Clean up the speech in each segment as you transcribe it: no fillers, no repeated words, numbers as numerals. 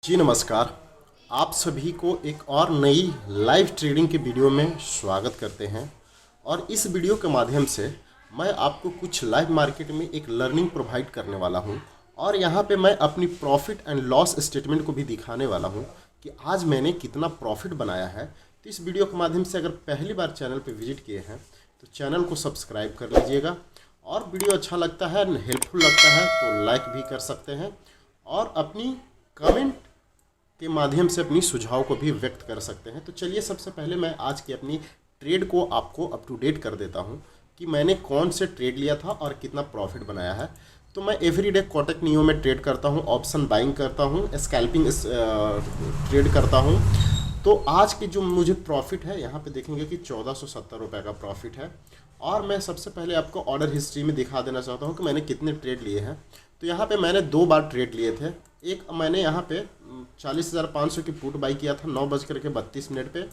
जी नमस्कार। आप सभी को एक और नई लाइव ट्रेडिंग के वीडियो में स्वागत करते हैं। और इस वीडियो के माध्यम से मैं आपको कुछ लाइव मार्केट में एक लर्निंग प्रोवाइड करने वाला हूं और यहां पे मैं अपनी प्रॉफिट एंड लॉस स्टेटमेंट को भी दिखाने वाला हूं कि आज मैंने कितना प्रॉफिट बनाया है। तो इस वीडियो के माध्यम से अगर पहली बार चैनल पर विजिट किए हैं तो चैनल को सब्सक्राइब कर लीजिएगा, और वीडियो अच्छा लगता है, हेल्पफुल लगता है तो लाइक भी कर सकते हैं और अपनी कमेंट के माध्यम से अपनी सुझाव को भी व्यक्त कर सकते हैं। तो चलिए सबसे पहले मैं आज की अपनी ट्रेड को आपको अप टू डेट कर देता हूं कि मैंने कौन से ट्रेड लिया था और कितना प्रॉफिट बनाया है। तो मैं एवरीडे कोटक नियो में ट्रेड करता हूं, ऑप्शन बाइंग करता हूं, स्कैल्पिंग ट्रेड करता हूं। तो आज की जो मुझे प्रॉफिट है यहाँ पे देखेंगे कि 1470 रुपये का प्रॉफिट है। और मैं सबसे पहले आपको ऑर्डर हिस्ट्री में दिखा देना चाहता हूँ कि मैंने कितने ट्रेड लिए हैं। तो यहाँ पे मैंने 2 बार ट्रेड लिए थे। एक मैंने यहाँ पे 40,500 की पुट बाई किया था 9:32 पे,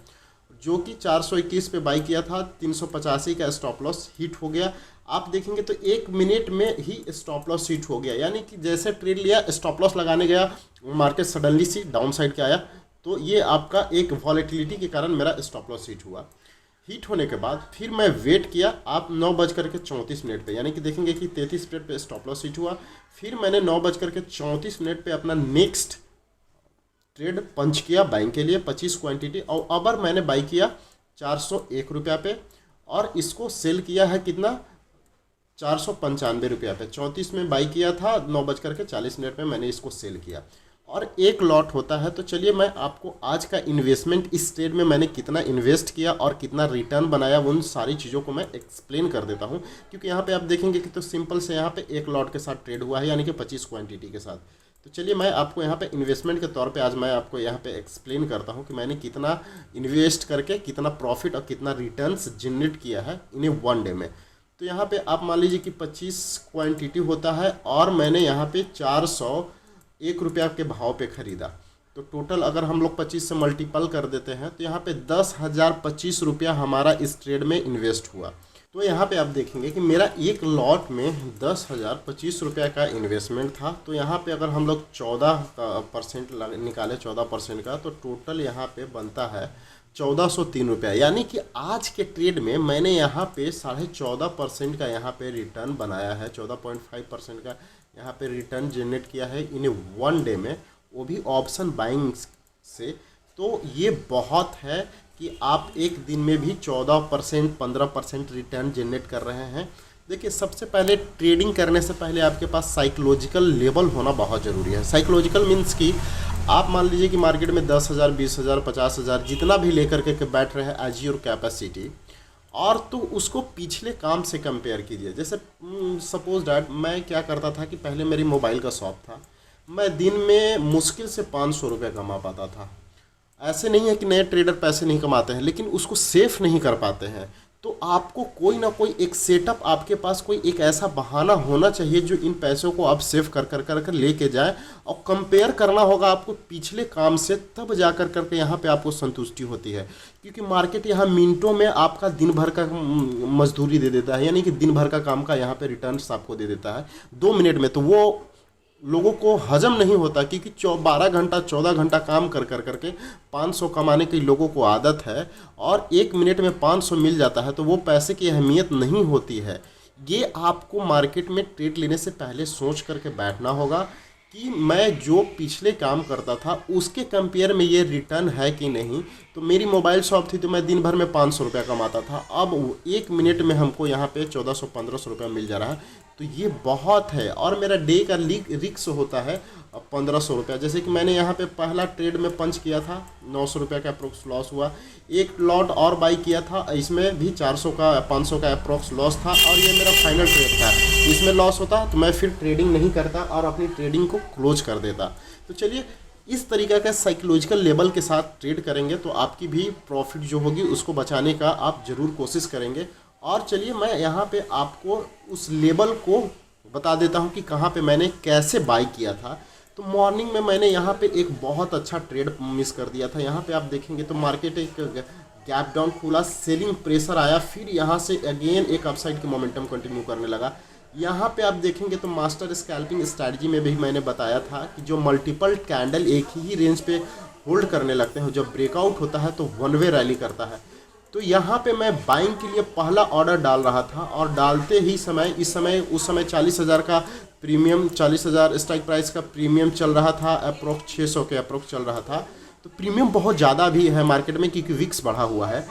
जो कि 421 पे बाई किया था। 385 का स्टॉप लॉस हिट हो गया। आप देखेंगे तो 1 मिनट में ही स्टॉप लॉस हिट हो गया, यानी कि जैसे ट्रेड लिया स्टॉप लॉस लगाने गया, मार्केट सडनली सी डाउन साइड के आया। तो ये आपका एक वॉलेटिलिटी के कारण मेरा स्टॉप लॉस हिट हुआ। हिट होने के बाद फिर मैं वेट किया आप 9:34 पे, यानी कि देखेंगे कि 33 मिनट पे स्टॉप लॉस हिट हुआ। फिर मैंने 9:34 पे अपना नेक्स्ट ट्रेड पंच किया बाइंग के लिए 25 क्वांटिटी, और अबर मैंने बाई किया 401 रुपया पे, और इसको सेल किया है कितना 495 रुपया पे। 34 में बाई किया था, 9:40 पे मैंने इसको सेल किया और एक लॉट होता है। तो चलिए मैं आपको आज का इन्वेस्टमेंट, इस ट्रेड में मैंने कितना इन्वेस्ट किया और कितना रिटर्न बनाया, उन सारी चीज़ों को मैं एक्सप्लेन कर देता हूं। क्योंकि यहाँ पे आप देखेंगे कि तो सिंपल से यहाँ पे एक लॉट के साथ ट्रेड हुआ है, यानी कि 25 क्वांटिटी के साथ। तो चलिए मैं आपको यहाँ पे इन्वेस्टमेंट के तौर पे आज मैं आपको यहाँ पे एक्सप्लेन करता हूँ कि मैंने कितना इन्वेस्ट करके कितना प्रॉफिट और कितना रिटर्न्स जनरेट किया है इन 1 डे में। तो यहाँ पे आप मान लीजिए कि 25 क्वांटिटी होता है और मैंने यहाँ पे 401 रुपया के भाव पे ख़रीदा। तो टोटल अगर हम लोग 25 से मल्टीपल कर देते हैं तो यहाँ पे 10,025 रुपया हमारा इस ट्रेड में इन्वेस्ट हुआ। तो यहाँ पे आप देखेंगे कि मेरा एक लॉट में 10,025 रुपया का इन्वेस्टमेंट था। तो यहाँ पे अगर हम लोग 14% निकाले 14% का, तो टोटल यहाँ पे बनता है 1403 रुपया। यानी कि आज के ट्रेड में मैंने यहाँ पे 14.5% का यहाँ पे रिटर्न बनाया है, 14.5% का यहाँ पे रिटर्न जनरेट किया है इन 1 डे में, वो भी ऑप्शन बाइंग से। तो ये बहुत है कि आप एक दिन में भी 14% 15% रिटर्न जनरेट कर रहे हैं। देखिए सबसे पहले ट्रेडिंग करने से पहले आपके पास साइकोलॉजिकल लेवल होना बहुत ज़रूरी है। साइकोलॉजिकल मीन्स कि आप मान लीजिए कि मार्केट में 10,000 20,000 50,000 जितना भी लेकर के बैठ रहे हैं एज योर कैपेसिटी, और तो उसको पिछले काम से कंपेयर कीजिए। जैसे सपोज डैट मैं क्या करता था कि पहले मेरी मोबाइल का शॉप था, मैं दिन में मुश्किल से 500 रुपये कमा पाता था। ऐसे नहीं है कि नए ट्रेडर पैसे नहीं कमाते हैं, लेकिन उसको सेफ नहीं कर पाते हैं। तो आपको कोई ना कोई एक सेटअप, आपके पास कोई एक ऐसा बहाना होना चाहिए जो इन पैसों को आप सेव कर लेके जाए, और कंपेयर करना होगा आपको पिछले काम से, तब जा कर यहाँ पे आपको संतुष्टि होती है। क्योंकि मार्केट यहाँ मिनटों में आपका दिन भर का मजदूरी दे देता है, यानी कि दिन भर का काम का यहाँ पे रिटर्न्स आपको दे देता है 2 मिनट में। तो वो लोगों को हजम नहीं होता, क्योंकि 12 घंटा 14 घंटा काम करके 500 कमाने की लोगों को आदत है, और 1 मिनट में 500 मिल जाता है तो वो पैसे की अहमियत नहीं होती है। ये आपको मार्केट में ट्रेड लेने से पहले सोच करके बैठना होगा कि मैं जो पिछले काम करता था उसके कंपेयर में ये रिटर्न है कि नहीं। तो मेरी मोबाइल शॉप थी तो मैं दिन भर में 500 रुपया कमाता था, अब 1 मिनट में हमको यहाँ पे 1400-1500 रुपया मिल जा रहा है। तो ये बहुत है। और मेरा डे का रिक्स होता है 1500 रुपया। जैसे कि मैंने यहाँ पे पहला ट्रेड में पंच किया था 900 रुपया का अप्रोक्स लॉस हुआ। एक लॉट और बाई किया था, इसमें भी 400 का 500 का अप्रोक्स लॉस था, और ये मेरा फाइनल ट्रेड था। इसमें लॉस होता तो मैं फिर ट्रेडिंग नहीं करता और अपनी ट्रेडिंग को क्लोज कर देता। तो चलिए इस तरीक़े का साइकोलॉजिकल लेवल के साथ ट्रेड करेंगे तो आपकी भी प्रॉफिट जो होगी उसको बचाने का आप ज़रूर कोशिश करेंगे। और चलिए मैं यहाँ पे आपको उस लेवल को बता देता हूँ कि कहाँ पे मैंने कैसे बाई किया था। तो मॉर्निंग में मैंने यहाँ पे एक बहुत अच्छा ट्रेड मिस कर दिया था। यहाँ पे आप देखेंगे तो मार्केट एक गैप डाउन खुला, सेलिंग प्रेशर आया, फिर यहाँ से अगेन एक अपसाइड की मोमेंटम कंटिन्यू करने लगा। यहाँ पे आप देखेंगे तो मास्टर स्कैल्पिंग स्ट्रैटेजी में भी मैंने बताया था कि जो मल्टीपल कैंडल एक ही रेंज पे होल्ड करने लगते हैं, जब ब्रेकआउट होता है तो वन वे रैली करता है। तो यहाँ पे मैं बाइंग के लिए पहला ऑर्डर डाल रहा था और डालते ही समय उस समय 40,000 का प्रीमियम, 40,000 स्ट्राइक प्राइस का प्रीमियम चल रहा था, अप्रोक्स 600 के अप्रोक्स चल रहा था। तो प्रीमियम बहुत ज़्यादा भी है मार्केट में क्योंकि विक्स बढ़ा हुआ है।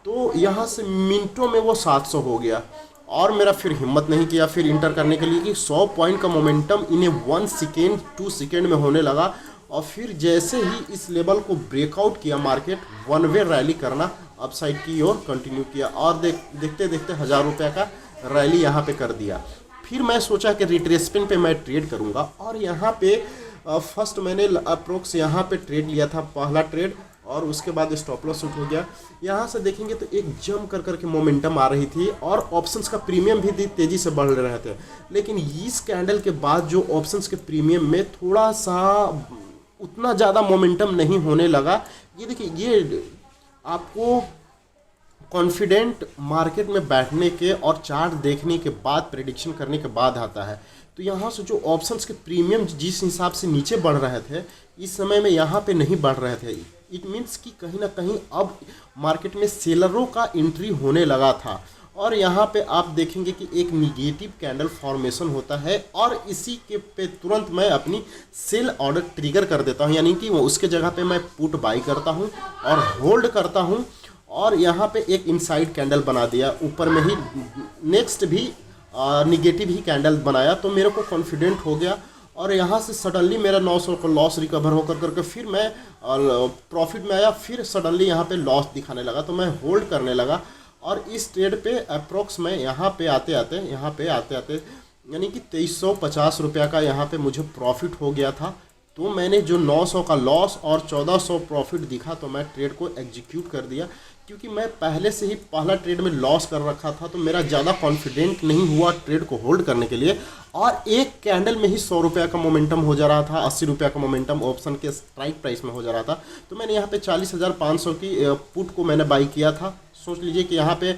तो यहाँ से मिनटों में वो 700 हो गया और मेरा फिर हिम्मत नहीं किया फिर इंटर करने के लिए कि 100 पॉइंट का मोमेंटम इन्हें 1 सेकेंड 2 सेकेंड में होने लगा। और फिर जैसे ही इस लेवल को ब्रेकआउट किया मार्केट, वन वे रैली करना अपसाइड की ओर कंटिन्यू किया और देखते देखते 1000 रुपये का रैली यहाँ पे कर दिया। फिर मैं सोचा कि रिट्रेसमेंट पे मैं ट्रेड करूँगा और यहाँ पे फर्स्ट मैंने अप्रोक्स यहाँ पे ट्रेड लिया था, पहला ट्रेड, और उसके बाद स्टॉप लॉस शूट हो गया। यहाँ से देखेंगे तो एक जम कर करके मोमेंटम आ रही थी और ऑप्शंस का प्रीमियम भी तेज़ी से बढ़ रहे थे। लेकिन इस कैंडल के बाद जो ऑप्शंस के प्रीमियम में थोड़ा सा उतना ज़्यादा मोमेंटम नहीं होने लगा। ये देखिए, ये आपको कॉन्फिडेंट मार्केट में बैठने के और चार्ट देखने के बाद प्रेडिक्शन करने के बाद आता है। तो यहाँ से जो ऑप्शंस के प्रीमियम जिस हिसाब से नीचे बढ़ रहे थे, इस समय में यहाँ पे नहीं बढ़ रहे थे। इट मीन्स कि कहीं ना कहीं अब मार्केट में सेलरों का एंट्री होने लगा था। और यहाँ पे आप देखेंगे कि एक निगेटिव कैंडल फॉर्मेशन होता है और इसी के पे तुरंत मैं अपनी सेल ऑर्डर ट्रिगर कर देता हूँ, यानी कि वो उसके जगह पे मैं पुट बाई करता हूँ और होल्ड करता हूँ। और यहाँ पे एक इनसाइड कैंडल बना दिया, ऊपर में ही नेक्स्ट भी निगेटिव ही कैंडल बनाया, तो मेरे को कॉन्फिडेंट हो गया। और यहाँ से सडनली मेरा 900 का लॉस रिकवर होकर करके फिर मैं प्रॉफिट में आया, फिर सडनली यहाँ पे लॉस दिखाने लगा, तो मैं होल्ड करने लगा। और इस ट्रेड पे अप्रोक्स में यहाँ पे आते आते यानी कि 2350 रुपये का यहाँ पे मुझे प्रॉफिट हो गया था। तो मैंने जो 900 का लॉस और 1400 प्रॉफिट दिखा, तो मैं ट्रेड को एग्जीक्यूट कर दिया। क्योंकि मैं पहले से ही पहला ट्रेड में लॉस कर रखा था, तो मेरा ज़्यादा कॉन्फिडेंट नहीं हुआ ट्रेड को होल्ड करने के लिए। और एक कैंडल में ही 100 रुपये का मोमेंटम हो जा रहा था, 80 रुपये का मोमेंटम ऑप्शन के स्ट्राइक प्राइस में हो जा रहा था। तो मैंने यहाँ पे 40,500 की पुट को मैंने बाई किया था। सोच लीजिए कि यहाँ पे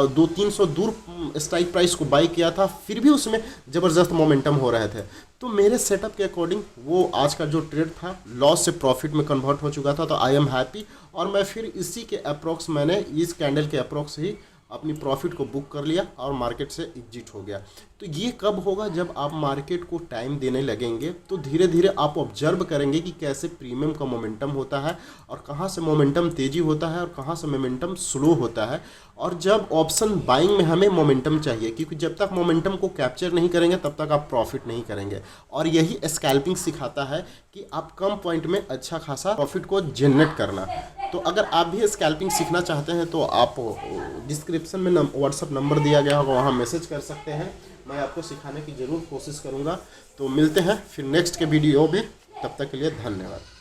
200-300 दूर स्ट्राइक प्राइस को बाई किया था, फिर भी उसमें ज़बरदस्त मोमेंटम हो रहे थे। तो मेरे सेटअप के अकॉर्डिंग वो आज का जो ट्रेड था लॉस से प्रॉफिट में कन्वर्ट हो चुका था। तो आई एम हैप्पी। और मैं फिर इसी के अप्रोक्स मैंने इस कैंडल के अप्रोक्स ही अपनी प्रॉफिट को बुक कर लिया और मार्केट से एग्जिट हो गया। तो ये कब होगा? जब आप मार्केट को टाइम देने लगेंगे तो धीरे धीरे आप ऑब्जर्व करेंगे कि कैसे प्रीमियम का मोमेंटम होता है और कहाँ से मोमेंटम तेज़ी होता है और कहाँ से मोमेंटम स्लो होता है। और जब ऑप्शन बाइंग में हमें मोमेंटम चाहिए, क्योंकि जब तक मोमेंटम को कैप्चर नहीं करेंगे तब तक आप प्रॉफिट नहीं करेंगे। और यही स्कैल्पिंग सिखाता है कि आप कम पॉइंट में अच्छा खासा प्रॉफिट को जनरेट करना। तो अगर आप भी स्कैल्पिंग सीखना चाहते हैं तो आप डिस्क्रिप्शन में व्हाट्सअप नंबर दिया गया होगा, वहाँ मैसेज कर सकते हैं। मैं आपको सिखाने की ज़रूर कोशिश करूँगा। तो मिलते हैं फिर नेक्स्ट के वीडियो में, तब तक के लिए धन्यवाद।